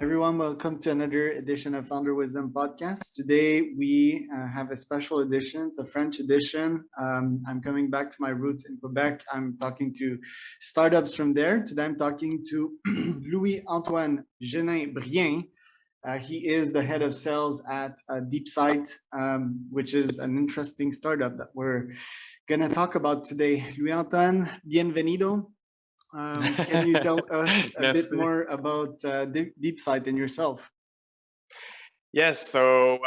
everyone. Welcome to another edition of Founder Wisdom Podcast. Today we have a special edition. It's a French edition. I'm coming back to my roots in Quebec. I'm talking to startups from there. Today I'm talking to Louis-Antoine Genin-Brien. He is the head of sales at DeepSight, which is an interesting startup that we're going to talk about today. Louis-Antoine, bienvenido. Can you tell us a bit more about DeepSight and yourself? Yes, so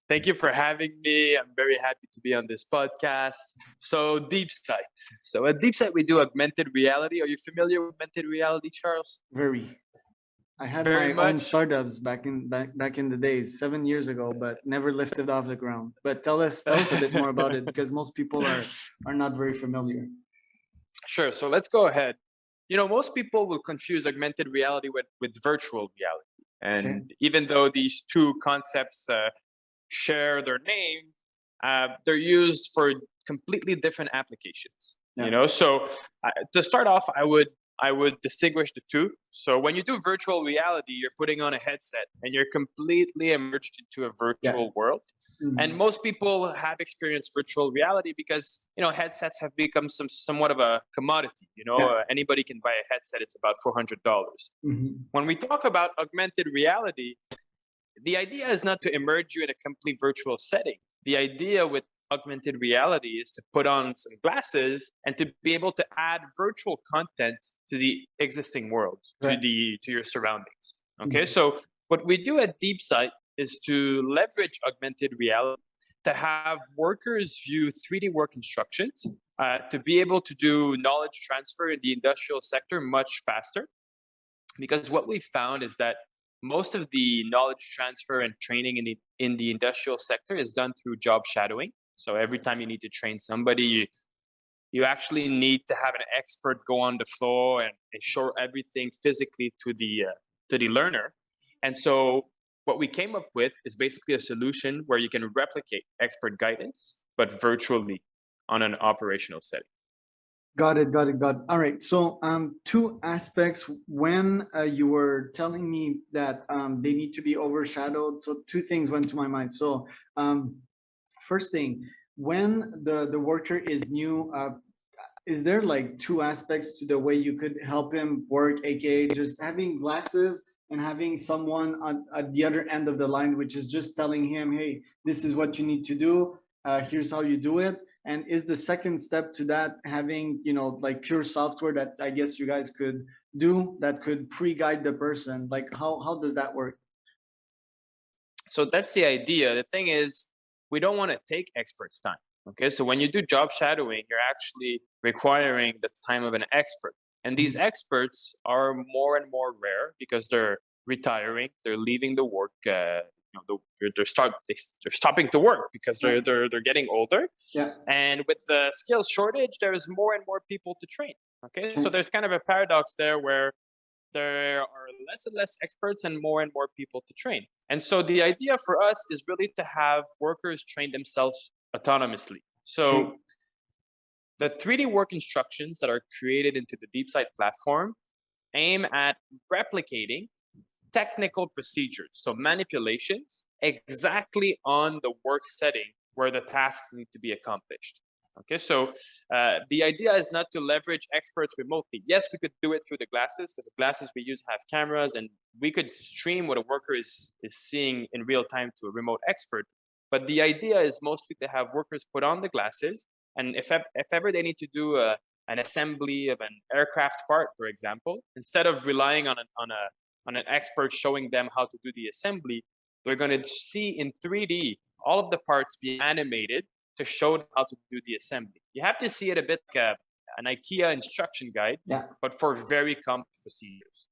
thank you for having me. I'm very happy to be on this podcast. So DeepSight. So at DeepSight, we do augmented reality. Are you familiar with augmented reality, Charles? Very. I had my own startups back in the days, 7 years ago, but never lifted off the ground. But tell us a bit more about it, because most people are not very familiar. Sure. So let's go ahead. You know, most people will confuse augmented reality with virtual reality. And even though these two concepts share their name, they're used for completely different applications. Yeah. You know, so to start off, I would distinguish the two. So when you do virtual reality, you're putting on a headset and you're completely immersed into a virtual world. Mm-hmm. And most people have experienced virtual reality because, you know, headsets have become somewhat of a commodity. You know, anybody can buy a headset. It's about $400. Mm-hmm. When we talk about augmented reality, the idea is not to immerse you in a complete virtual setting. The idea with augmented reality is to put on some glasses and to be able to add virtual content to the existing world, to your surroundings. Okay, so what we do at DeepSight is to leverage augmented reality to have workers view 3D work instructions, to be able to do knowledge transfer in the industrial sector much faster. Because what we found is that most of the knowledge transfer and training in the industrial sector is done through job shadowing. So every time you need to train somebody, you actually need to have an expert go on the floor and show everything physically to the learner. And so what we came up with is basically a solution where you can replicate expert guidance, but virtually on an operational setting. Got it. All right. So two aspects when you were telling me that they need to be overshadowed. So two things went to my mind. So first thing, when the worker is new, is there like two aspects to the way you could help him work, aka just having glasses and having someone at the other end of the line, which is just telling him, hey, this is what you need to do, here's how you do it? And is the second step to that having, you know, like pure software that I guess you guys could do that could pre-guide the person? Like how does that work? So that's the idea. The thing is, we don't want to take experts' time. Okay, so when you do job shadowing, you're actually requiring the time of an expert. And these experts are more and more rare because they're retiring, they're leaving the work, they're stopping to work because they're getting older. Yeah. And with the skills shortage, there's more and more people to train. Okay, so there's kind of a paradox there where there are less and less experts and more people to train. And so the idea for us is really to have workers train themselves autonomously. So the 3D work instructions that are created into the DeepSight platform aim at replicating technical procedures, so manipulations, exactly on the work setting where the tasks need to be accomplished. Okay, so the idea is not to leverage experts remotely. Yes, we could do it through the glasses because the glasses we use have cameras and we could stream what a worker is seeing in real time to a remote expert. But the idea is mostly to have workers put on the glasses, and if ever they need to do an assembly of an aircraft part, for example, instead of relying on an expert showing them how to do the assembly, they're going to see in 3D all of the parts being animated to show them how to do the assembly. You have to see it a bit like an IKEA instruction guide, but for very complex procedures.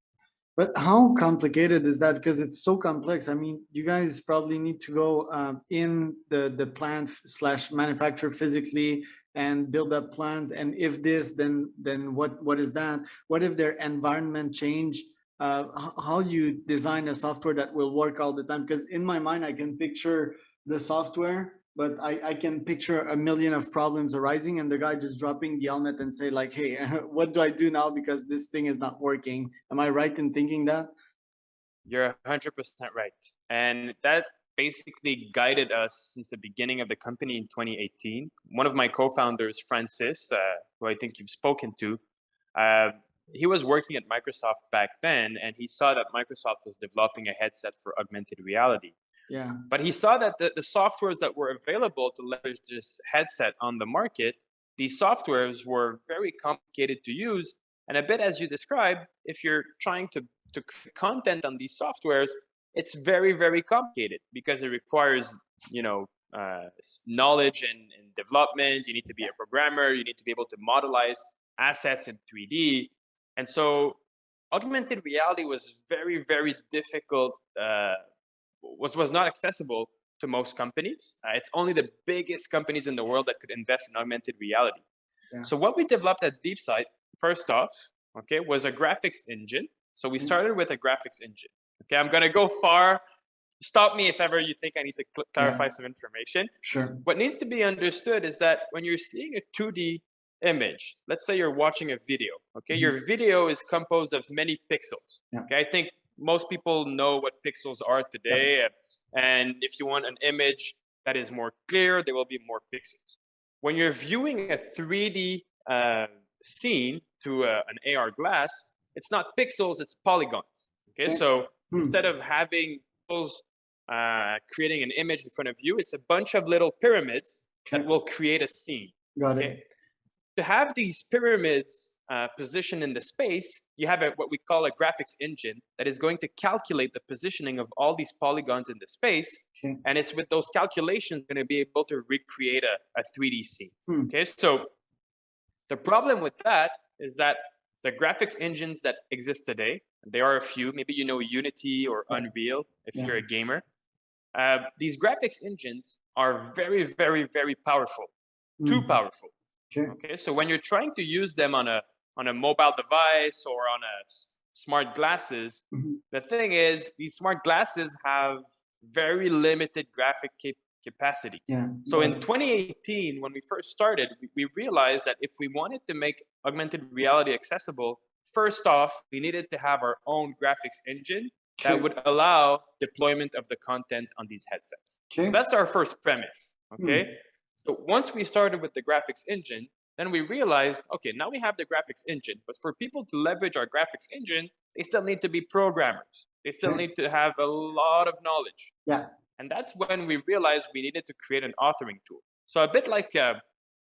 But how complicated is that? Because it's so complex. I mean, you guys probably need to go in the plant / manufacturer physically and build up plans. And if this, then what is that? What if their environment change? How you design a software that will work all the time? Because in my mind, I can picture the software, but I can picture a million of problems arising and the guy just dropping the helmet and say like, hey, what do I do now because this thing is not working? Am I right in thinking that? You're 100% right. And that basically guided us since the beginning of the company in 2018. One of my co-founders, Francis, who I think you've spoken to, uh, he was working at Microsoft back then, and he saw that Microsoft was developing a headset for augmented reality. Yeah. But he saw that the softwares that were available to leverage this headset on the market, these softwares were very complicated to use. And a bit as you described, if you're trying to create content on these softwares, it's very, very complicated because it requires, knowledge and development. You need to be a programmer. You need to be able to modelize assets in 3D. And so augmented reality was very, very difficult, was not accessible to most companies. It's only the biggest companies in the world that could invest in augmented reality. Yeah. So what we developed at DeepSight, first off, okay, was a graphics engine. So we started with a graphics engine. Okay, I'm gonna go far. Stop me if ever you think I need to clarify some information. Sure. What needs to be understood is that when you're seeing a 2D image, let's say you're watching a video, okay, your video is composed of many pixels. Yeah. Okay, I think most people know what pixels are today. And if you want an image that is more clear, there will be more pixels. When you're viewing a 3D scene through an AR glass, it's not pixels, it's polygons. Okay, so instead of having those creating an image in front of you, it's a bunch of little pyramids that will create a scene. Got it. To have these pyramids positioned in the space, you have what we call a graphics engine that is going to calculate the positioning of all these polygons in the space. And it's with those calculations going to be able to recreate a 3D scene. Okay, so the problem with that is that the graphics engines that exist today, there are a few, maybe you know Unity or Unreal if you're a gamer. These graphics engines are very, very, very powerful, too powerful. Okay, so when you're trying to use them on a mobile device or on a smart glasses, the thing is these smart glasses have very limited graphic capacities. So in 2018, when we first started, we realized that if we wanted to make augmented reality accessible, first off, we needed to have our own graphics engine that would allow deployment of the content on these headsets. So that's our first premise. Okay. So once we started with the graphics engine, then we realized, okay, now we have the graphics engine, but for people to leverage our graphics engine, they still need to be programmers. They still need to have a lot of knowledge. And that's when we realized we needed to create an authoring tool. So a bit like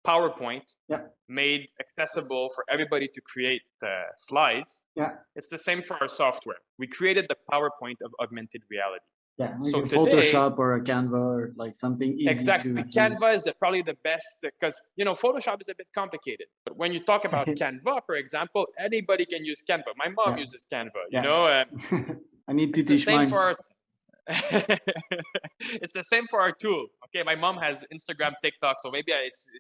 PowerPoint made accessible for everybody to create slides. It's the same for our software. We created the PowerPoint of augmented reality. Like so a today, Photoshop or a Canva or like something easy exactly. to Canva is probably the best because, Photoshop is a bit complicated. But when you talk about Canva, for example, anybody can use Canva. My mom uses Canva, I need to teach mine. It's the same for our tool. Okay, my mom has Instagram, TikTok, so maybe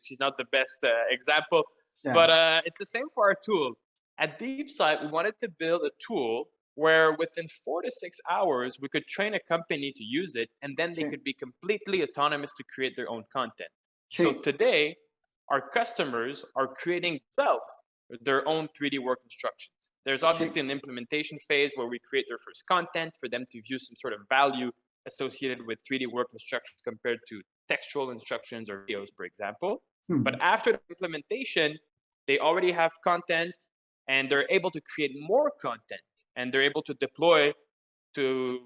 she's not the best example. But it's the same for our tool. At DeepSight, we wanted to build a tool where within 4 to 6 hours, we could train a company to use it, and then they could be completely autonomous to create their own content. So today, our customers are creating their own 3D work instructions. There's obviously an implementation phase where we create their first content for them to view some sort of value associated with 3D work instructions compared to textual instructions or videos, for example. But after the implementation, they already have content and they're able to create more content. And they're able to deploy to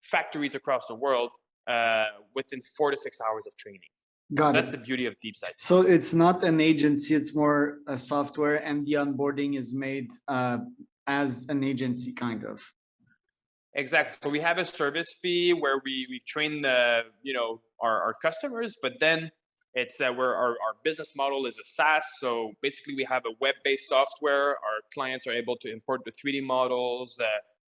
factories across the world within 4 to 6 hours of training. That's the beauty of DeepSight. So it's not an agency, it's more a software, and the onboarding is made as an agency, kind of. Exactly. So we have a service fee where we train our customers, but then it's where our business model is a SaaS. So basically we have a web-based software. Our clients are able to import the 3D models,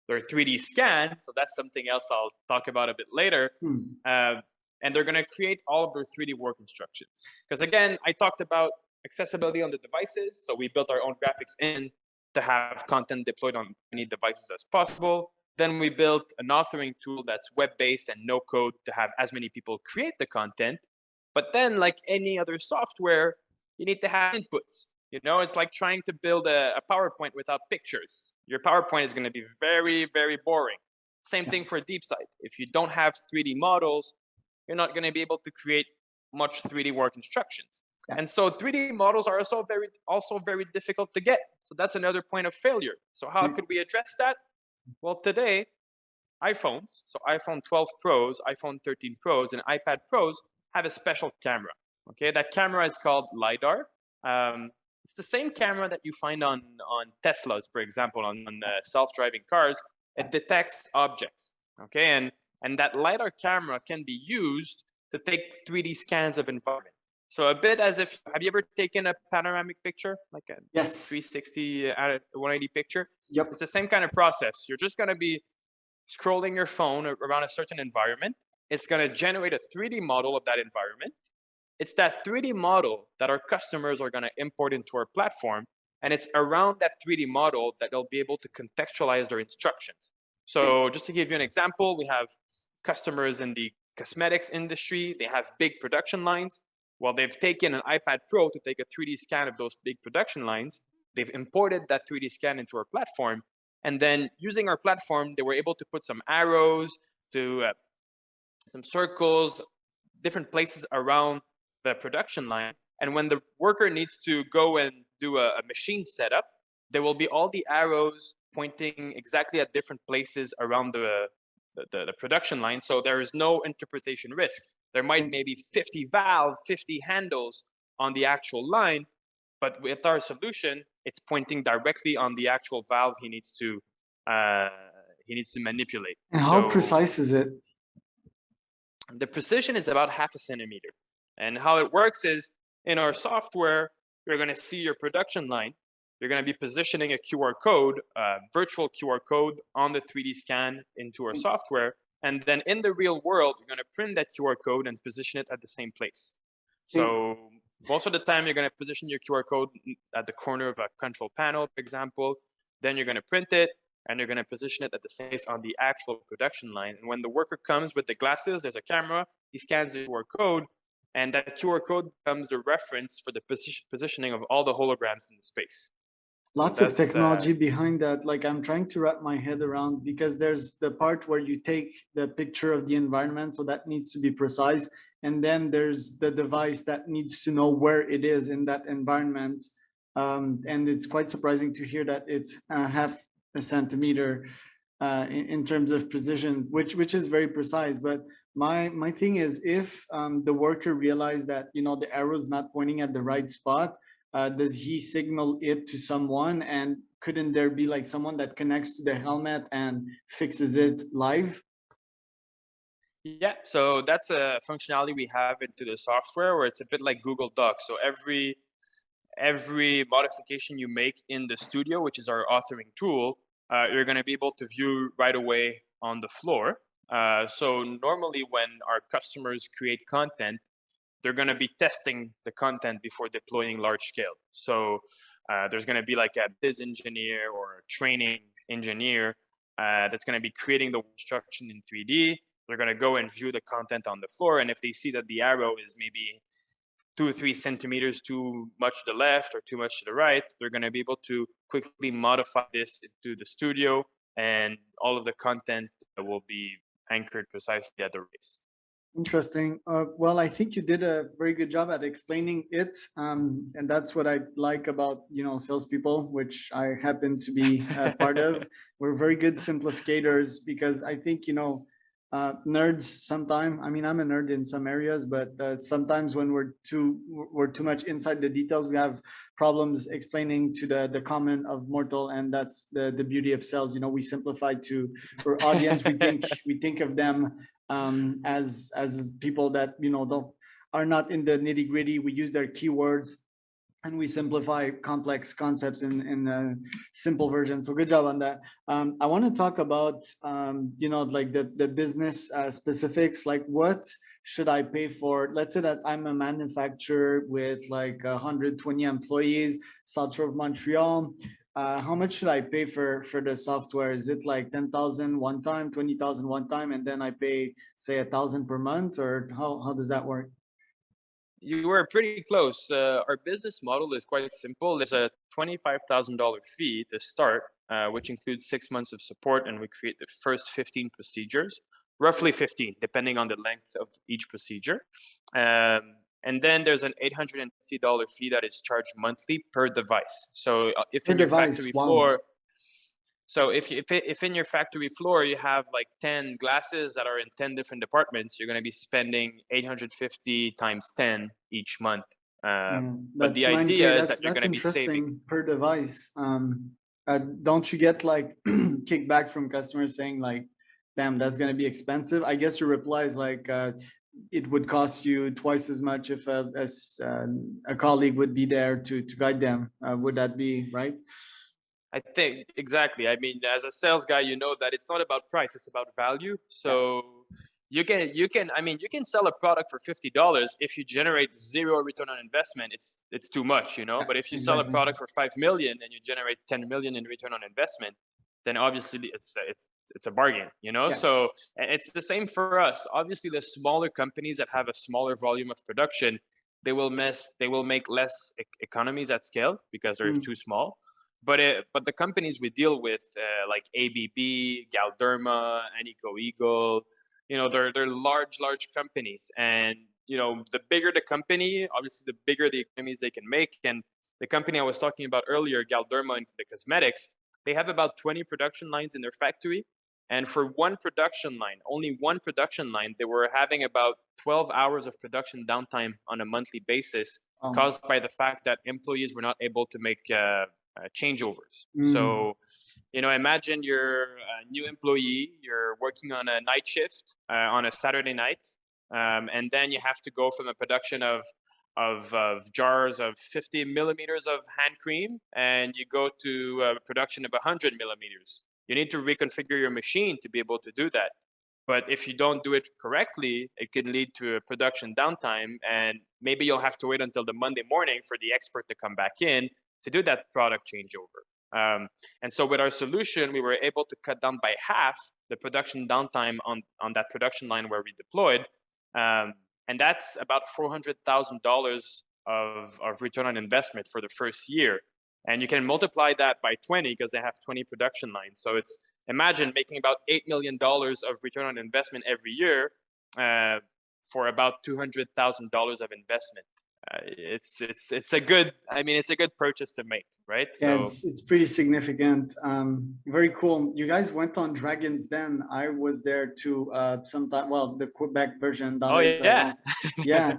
their 3D scan. So that's something else I'll talk about a bit later. And they're going to create all of their 3D work instructions. Because again, I talked about accessibility on the devices. So we built our own graphics in to have content deployed on any devices as possible. Then we built an authoring tool that's web-based and no code to have as many people create the content. But then, like any other software, you need to have inputs. It's like trying to build a PowerPoint without pictures. Your PowerPoint is going to be very, very boring. Same thing for DeepSight. If you don't have 3D models, you're not going to be able to create much 3D work instructions. And so 3D models are also very difficult to get. So that's another point of failure. So how could we address that? Well, today, iPhones, so iPhone 12 Pros, iPhone 13 Pros, and iPad Pros have a special camera. Okay, that camera is called LiDAR. It's the same camera that you find on Teslas, for example, on self-driving cars. It detects objects. Okay, and that LiDAR camera can be used to take 3D scans of environment. So a bit as if, have you ever taken a panoramic picture, like a 360 out of 180 picture? Yep. It's the same kind of process. You're just going to be scrolling your phone around a certain environment. It's going to generate a 3D model of that environment. It's that 3D model that our customers are going to import into our platform. And it's around that 3D model that they'll be able to contextualize their instructions. So just to give you an example, we have customers in the cosmetics industry. They have big production lines. Well, they've taken an iPad Pro to take a 3D scan of those big production lines. They've imported that 3D scan into our platform. And then using our platform, they were able to put some arrows, to some circles, different places around the production line. And when the worker needs to go and do a machine setup, there will be all the arrows pointing exactly at different places around the production line. So there is no interpretation risk. There might maybe 50 valves, 50 handles on the actual line, but with our solution, it's pointing directly on the actual valve he needs to manipulate. And how precise is it? The precision is about 0.5 centimeter. And how it works is, in our software, you're going to see your production line. You're going to be positioning a QR code, virtual QR code on the 3D scan into our software. And then in the real world, you're going to print that QR code and position it at the same place. So most of the time, you're going to position your QR code at the corner of a control panel, for example. Then you're going to print it, and you're going to position it at the same place on the actual production line. And when the worker comes with the glasses, there's a camera. He scans the QR code, and that QR code becomes the reference for the positioning of all the holograms in the space. Lots of technology behind that. Like, I'm trying to wrap my head around, because there's the part where you take the picture of the environment, so that needs to be precise. And then there's the device that needs to know where it is in that environment. And it's quite surprising to hear that it's 0.5 centimeter in terms of precision, which is very precise. But my thing is, if the worker realized that, you know, the arrow is not pointing at the right spot, does he signal it to someone? And couldn't there be like someone that connects to the helmet and fixes it live? Yeah, so that's a functionality we have into the software, where it's a bit like Google Docs. So every modification you make in the studio, which is our authoring tool, you're going to be able to view right away on the floor. So normally when our customers create content, they're going to be testing the content before deploying large scale. So there's going to be like a biz engineer or a training engineer that's going to be creating the instruction in 3D. They're going to go and view the content on the floor. And if they see that the arrow is maybe 2 or 3 centimeters too much to the left or too much to the right, they're going to be able to quickly modify this into the studio, and all of the content will be anchored precisely at the race. Interesting. Well, I think you did a very good job at explaining it, and that's what I like about, you know, salespeople, which I happen to be a part of. We're very good simplificators, because I think, you know, nerds sometimes, I mean, I'm a nerd in some areas, but sometimes when we're too much inside the details, we have problems explaining to the common of mortal. And that's the beauty of sales. You know, we simplify to our audience. we think of them as people that, you know, are not in the nitty gritty. We use their keywords, and we simplify complex concepts in a simple version. So good job on that. I want to talk about, you know, like the business specifics. Like, what should I pay for? Let's say that I'm a manufacturer with like 120 employees, south of Montreal. How much should I pay for the software? Is it like 10,000 one time, 20,000 one time, and then I pay, say, 1,000 per month, or how does that work? You were pretty close. Our business model is quite simple. There's a $25,000 fee to start, which includes 6 months of support, and we create the first 15 procedures, roughly 15, depending on the length of each procedure. And then there's an $850 fee that is charged monthly per device. So if Per in your device, factory wow. floor, so if in your factory floor you have like 10 glasses that are in 10 different departments, you're going to be spending 850 times 10 each month. Yeah, But the that's 9K. idea is that you're That's going to be saving. interesting per device. Don't you get like kickback from customers saying like, damn, that's going to be expensive? I guess your reply is like, it would cost you twice as much if a colleague would be there to guide them. Would that be right? I think exactly. I mean, as a sales guy, you know that it's not about price; it's about value. So you can sell a product for $50 if you generate zero return on investment. It's too much, you know. Yeah, But if you sell a exactly. product for 5 million and you generate 10 million in return on investment, then obviously it's a bargain, you know. Yeah. So it's the same for us. Obviously, the smaller companies that have a smaller volume of production, they will make less economies at scale because they're too small. But the companies we deal with, like ABB, Galderma, Anico Eagle, you know, they're large companies, and you know, the bigger the company, obviously, the bigger the economies they can make. And the company I was talking about earlier, Galderma and the cosmetics, they have about 20 production lines in their factory, and for one production line, only one production line, they were having about 12 hours of production downtime on a monthly basis, caused by the fact that employees were not able to make changeovers. So, you know, imagine you're a new employee, you're working on a night shift on a Saturday night, and then you have to go from a production of jars of 50 millimeters of hand cream, and you go to a production of 100 millimeters. You need to reconfigure your machine to be able to do that. But if you don't do it correctly, it can lead to a production downtime, and maybe you'll have to wait until the Monday morning for the expert to come back in to do that product changeover. And so with our solution, we were able to cut down by half the production downtime on that production line where we deployed. And that's about $400,000 of return on investment for the first year. And you can multiply that by 20 because they have 20 production lines. So it's, imagine making about $8 million of return on investment every year for about $200,000 of investment. It's a good, I mean, it's a good purchase to make, right? Yeah, So it's pretty significant. Very cool. You guys went on Dragon's Den. I was there too sometime. Well, the Quebec version. oh yeah. Yeah.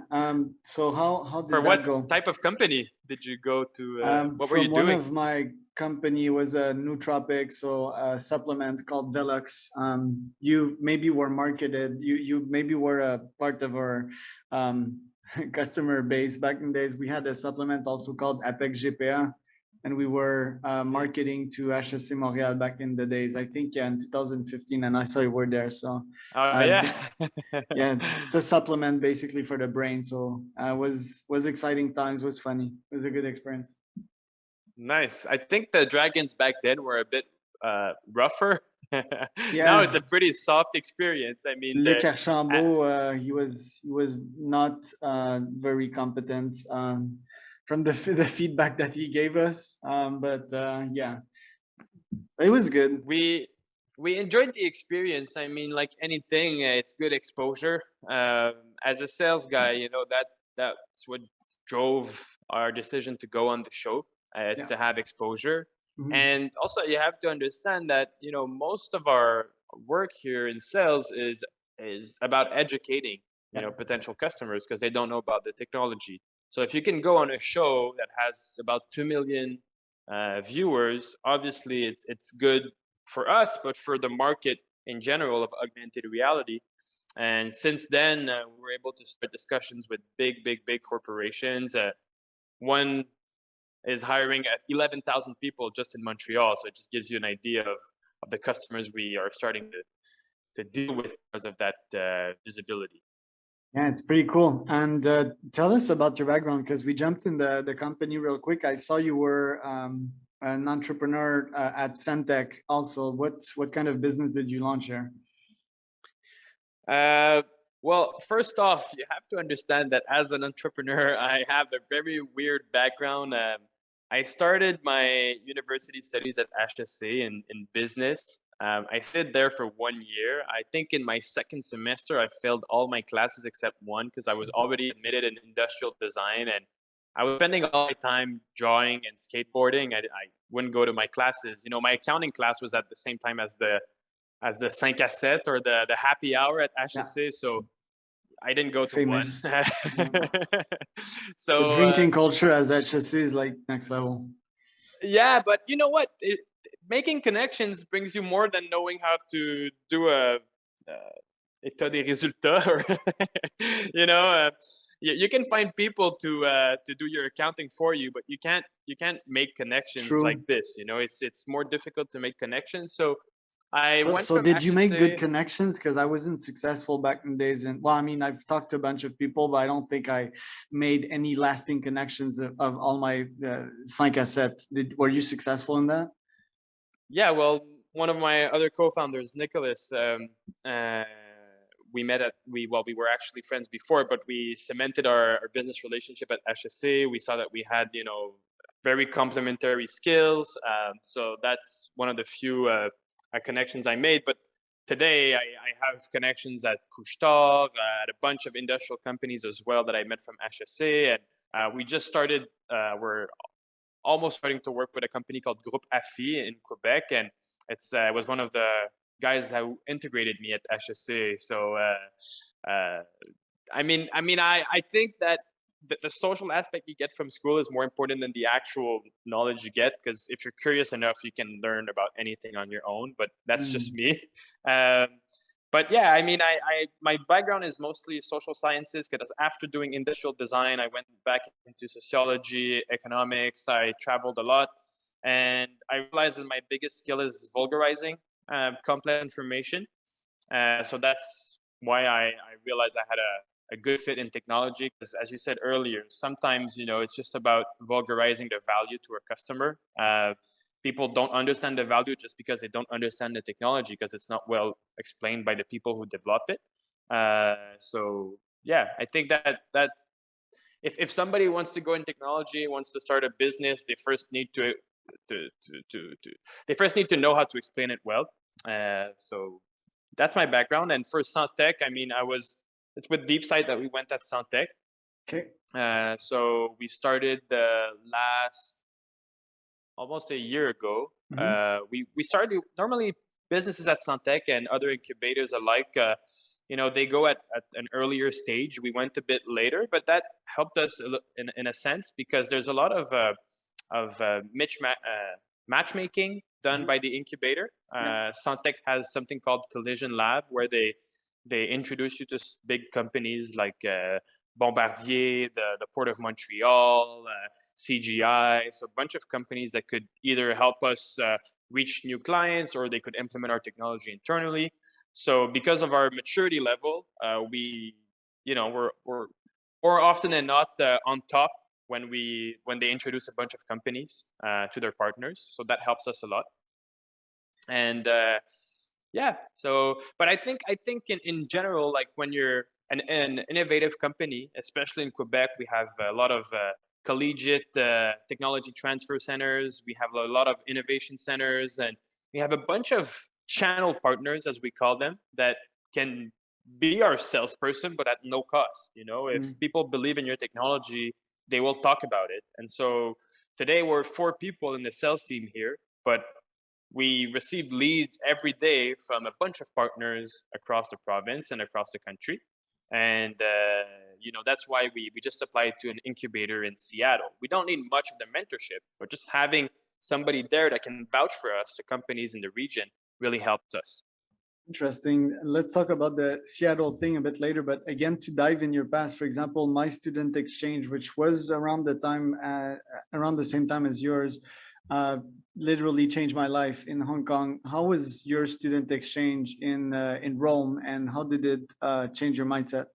So how For did that what go? type of company did you go to? What were you From one doing? of my company was a nootropic, so a supplement called Velux. You maybe were marketed. You maybe were a part of our customer base back in the days. We had a supplement also called Apex GPA, and we were marketing to HEC Montréal back in the days. I think in 2015, and I saw you were there. So Oh yeah. yeah, it's a supplement basically for the brain. So was exciting times. Was funny. It was a good experience. Nice. I think the dragons back then were a bit rougher. Now it's Yeah. a pretty soft experience. I mean, Luc Archambault, he was not very competent from the feedback that he gave us. But yeah, it was good. we enjoyed the experience. I mean, like anything, it's good exposure. As a sales guy, you know, that's what drove our decision to go on the show, is to have exposure. And also, you have to understand that, you know, most of our work here in sales is about educating, you know, potential customers because they don't know about the technology. So if you can go on a show that has about 2 million viewers, obviously it's good for us, but for the market in general of augmented reality. And since then, we were able to start discussions with big corporations. One is hiring at 11,000 people just in Montreal. So it just gives you an idea of the customers we are starting to deal with because of that visibility. Yeah, it's pretty cool. And tell us about your background, because we jumped in the company real quick. I saw you were an entrepreneur at Centech also. What kind of business did you launch here? Well, first off, you have to understand that as an entrepreneur, I have a very weird background. I started my university studies at HSC in business. I stayed there for 1 year. I think in my second semester, I failed all my classes except one because I was already admitted in industrial design, and I was spending all my time drawing and skateboarding. I wouldn't go to my classes. You know, my accounting class was at the same time as the 5 à 7 or the happy hour at Yeah, HSC. So I didn't go to one. famous. Yeah. The So drinking culture as HSC is like next level. yeah, but you know what? Making connections brings you more than knowing how to do a état des résultats, or you know, you can find people to do your accounting for you, but you can't make connections like True. this. You know, it's more difficult to make connections. So I So, went so from did you make good HSC. connections? Because I wasn't successful back in days, and well, I mean, I've talked to a bunch of people, but I don't think I made any lasting connections of all my 5 à 7. Were you successful in that? Yeah, well, one of my other co-founders, Nicholas, we met at we were actually friends before, but we cemented our business relationship at HSC. We saw that we had, you know, very complementary skills. So that's one of the few connections I made. But today I have connections at Couche-Tard, at a bunch of industrial companies as well that I met from HSC, and we just started. We're almost starting to work with a company called Groupe AFI in Quebec, and it was one of the guys who integrated me at HSC. So I think that the social aspect you get from school is more important than the actual knowledge you get, because if you're curious enough, you can learn about anything on your own. But that's just Mm. me. um, but yeah, I mean, my background is mostly social sciences, because after doing industrial design, I went back into sociology, economics. I traveled a lot, and I realized that my biggest skill is vulgarizing complex information. So that's why I realized I had a good fit in technology, because as you said earlier, sometimes, you know, it's just about vulgarizing the value to a customer. People don't understand the value just because they don't understand the technology, because it's not well explained by the people who develop it. So yeah, I think that if somebody wants to go in technology, wants to start a business, they first need to they first need to know how to explain it well. So that's my background. And for Centech, I mean, it's with DeepSight that we went at Centech. Okay. So we started last almost a year ago. Mhm. We started normally businesses at Centech and other incubators alike. You know, they go at an earlier stage. We went a bit later, but that helped us in a sense, because there's a lot of matchmaking done Mhm. by the incubator. Yeah. Centech has something called Collision Lab, where they introduce you to big companies like Bombardier, the Port of Montreal, CGI. So a bunch of companies that could either help us reach new clients, or they could implement our technology internally. So because of our maturity level, you know, we're more often than not on top when they introduce a bunch of companies to their partners. So that helps us a lot. And yeah, so but I think in general, like when you're an innovative company, especially in Quebec, we have a lot of collegiate technology transfer centers. We have a lot of innovation centers, and we have a bunch of channel partners, as we call them, that can be our salesperson, but at no cost. You know, if Mm. people believe in your technology, they will talk about it. And so today we're 4 people in the sales team here, but we receive leads every day from a bunch of partners across the province and across the country. And, you know, that's why we just applied to an incubator in Seattle. We don't need much of the mentorship, but just having somebody there that can vouch for us to companies in the region really helps us. Interesting. Let's talk about the Seattle thing a bit later, but again, to dive in your past, for example, my student exchange, which was around the same time as yours, uh, literally changed my life in Hong Kong. How was your student exchange in Rome, and how did it change your mindset?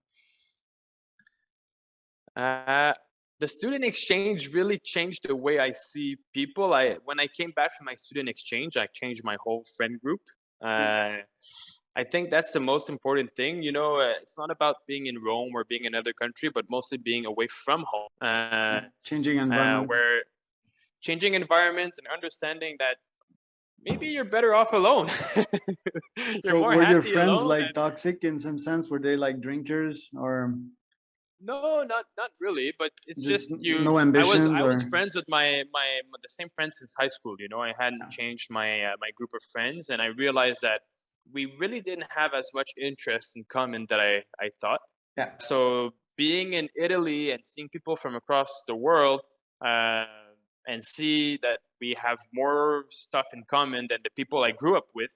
Uh, the student exchange really changed the way I see people. When I came back from my student exchange, I changed my whole friend group. Yeah. Uh, I think that's the most important thing. It's not about being in Rome or being in another country, but mostly being away from home, Changing environments. where changing environments and understanding that maybe you're better off alone. You're So more were your happy friends alone. like toxic in some sense? Were they like drinkers or No, not really, but it's just just no I ambitions was or friends with the same friends since high school. I hadn't yeah. changed my group of friends, and I realized that we really didn't have as much interest in common that I thought. Yeah. So being in Italy and seeing people from across the world, uh, and see that we have more stuff in common than the people I grew up with,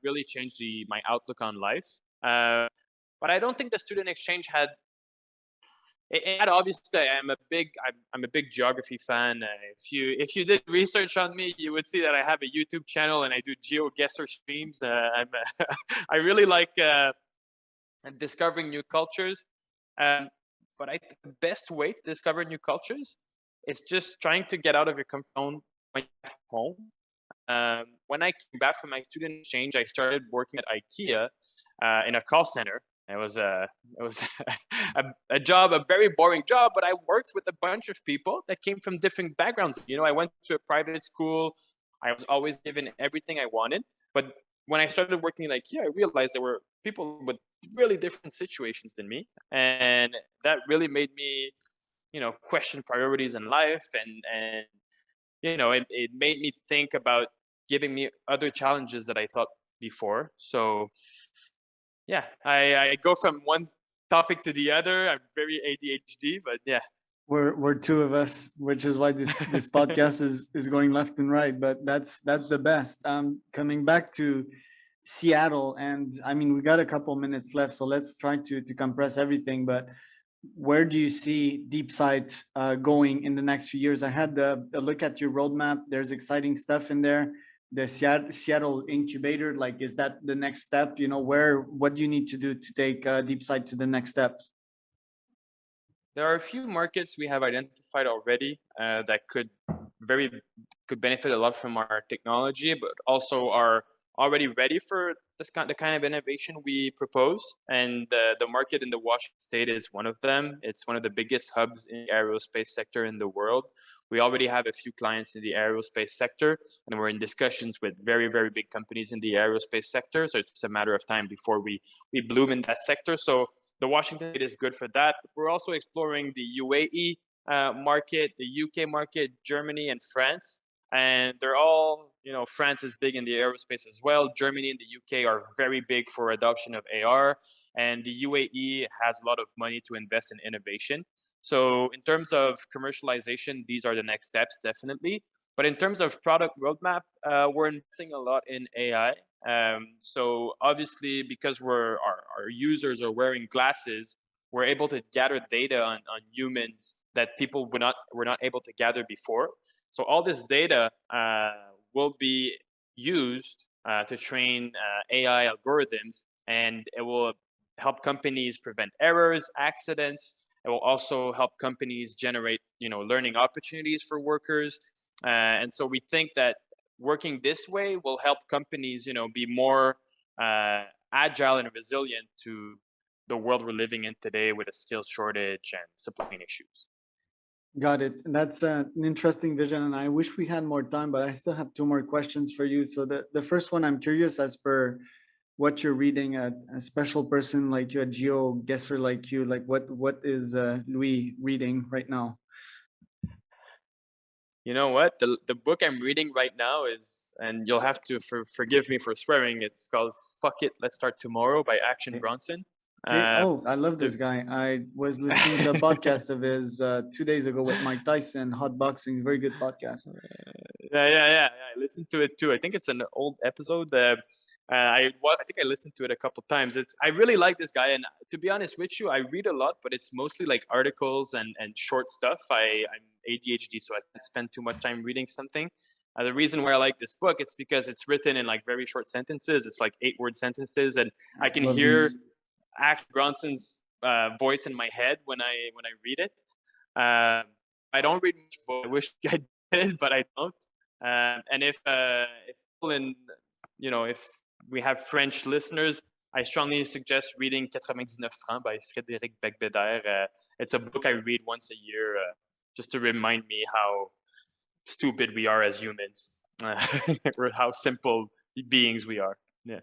really changed my outlook on life. But I don't think the student exchange had it obviously. I'm a big geography fan. If you did research on me, you would see that I have a YouTube channel and I do GeoGuessr streams. I really like discovering new cultures. Um, but I think the best way to discover new cultures is just trying to get out of your comfort zone when you're at home. When I came back from my student exchange, I started working at IKEA in a call center. It was a job, a very boring job, but I worked with a bunch of people that came from different backgrounds. I went to a private school. I was always given everything I wanted. But when I started working at IKEA, I realized there were people with really different situations than me, and that really made me, question priorities in life, and it made me think about giving me other challenges that I thought before. So yeah, I go from one topic to the other. I'm very ADHD, but yeah. We're two of us, which is why this podcast is going left and right. But that's the best. Coming back to Seattle, and I mean we got a couple minutes left, so let's try to compress everything. But where do you see DeepSight going in the next few years? I had a look at your roadmap. There's exciting stuff in there. The Seattle incubator, like, is that the next step? What do you need to do to take DeepSight to the next steps? There are a few markets we have identified already that could benefit a lot from our technology, but also are already ready for the kind of innovation we propose. And the market in the Washington State is one of them. It's one of the biggest hubs in the aerospace sector in the world. We already have a few clients in the aerospace sector, and we're in discussions with very, very big companies in the aerospace sector. So it's just a matter of time before we bloom in that sector. So the Washington State is good for that. We're also exploring the UAE market, the UK market, Germany, and France. And they're all, France is big in the aerospace as well. Germany and the UK are very big for adoption of AR. And the UAE has a lot of money to invest in innovation. So in terms of commercialization, these are the next steps, definitely. But in terms of product roadmap, we're investing a lot in AI. So obviously, because our users are wearing glasses, we're able to gather data on humans that people were not able to gather before. So all this data will be used to train AI algorithms, and it will help companies prevent errors, accidents. It will also help companies generate, learning opportunities for workers. And so we think that working this way will help companies, be more agile and resilient to the world we're living in today with a skills shortage and supply chain issues. Got it. That's an interesting vision, and I wish we had more time, but I still have two more questions for you. So the first one, I'm curious, as per what you're reading, a special person like you, a GeoGuessr like you, like what is Louis reading right now? You know what? The book I'm reading right now is, and you'll have to forgive me for swearing, it's called Fuck It, Let's Start Tomorrow by Action Okay. Bronson. Okay. Oh, I love The this guy. I was listening to a podcast of his 2 days ago with Mike Tyson, Hot Boxing. Very good podcast. yeah. I listened to it too. I think it's an old episode. I think I listened to it a couple times. I really like this guy, and to be honest with you, I read a lot, but it's mostly like articles and short stuff. I'm ADHD, so I can't spend too much time reading something. The reason why I like this book, it's because it's written in like very short sentences. It's like 8-word sentences, and I can Love hear these. Action Bronson's voice in my head when I read it. I don't read much book. I wish I did, but I don't. And if people in, if we have French listeners, I strongly suggest reading 99 francs by Frédéric Becbédère. It's a book I read once a year just to remind me how stupid we are as humans, or how simple beings we are. Yeah.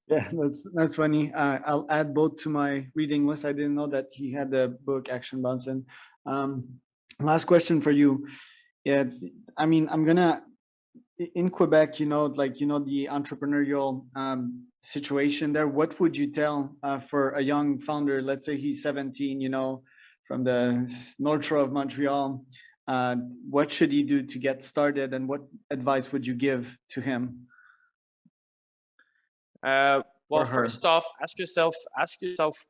Yeah, that's funny. I'll add both to my reading list. I didn't know that he had the book Action Bronson. Last question for you. Yeah, I mean, I'm gonna in Quebec, the entrepreneurial situation there. What would you tell for a young founder? Let's say he's 17, from the North Shore of Montreal. What should he do to get started, and what advice would you give to him? Well, first off, ask yourself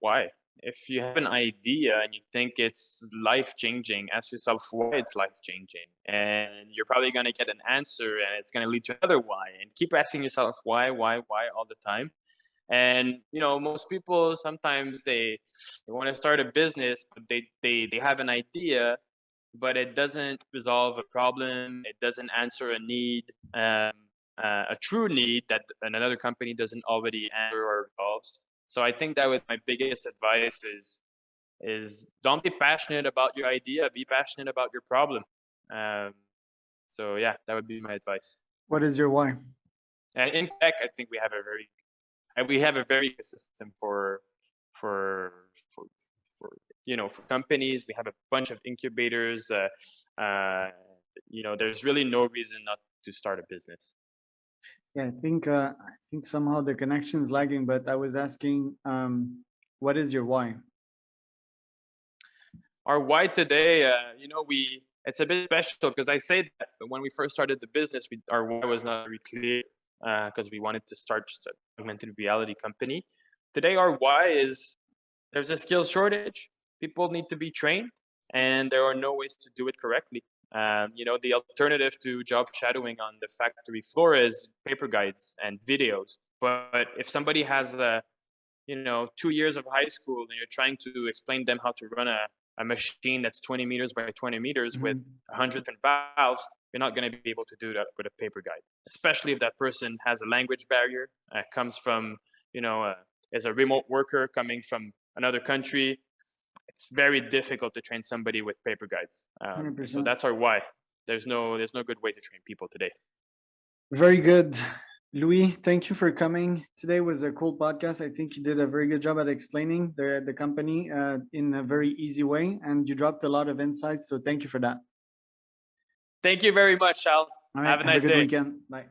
why. If you have an idea and you think it's life-changing, ask yourself why it's life-changing. And you're probably going to get an answer, and it's going to lead to another why. And keep asking yourself why all the time. And, most people, sometimes they want to start a business, but they have an idea, but it doesn't resolve a problem. It doesn't answer a need. A true need that another company doesn't already answer or resolves. So I think that my biggest advice is don't be passionate about your idea, be passionate about your problem. So yeah, that would be my advice. What is your why? And in Quebec, I think we have a very good system for companies. We have a bunch of incubators. There's really no reason not to start a business. Yeah, I think somehow the connection is lagging, but I was asking, what is your why? Our why today, it's a bit special because I say that, but when we first started the business, our why was not very clear because we wanted to start just an augmented reality company. Today, our why is there's a skills shortage. People need to be trained, and there are no ways to do it correctly. The alternative to job shadowing on the factory floor is paper guides and videos. But if somebody has 2 years of high school and you're trying to explain them how to run a machine that's 20 meters by 20 meters with 100 different valves, you're not going to be able to do that with a paper guide, especially if that person has a language barrier, comes from, is a remote worker coming from another country. It's very difficult to train somebody with paper guides. So that's our why. There's no good way to train people today. Very good. Louis, thank you for coming. Today was a cool podcast. I think you did a very good job at explaining the company in a very easy way, and you dropped a lot of insights. So thank you for that. Thank you very much, Charles. All right, have a nice good day. Weekend. Bye.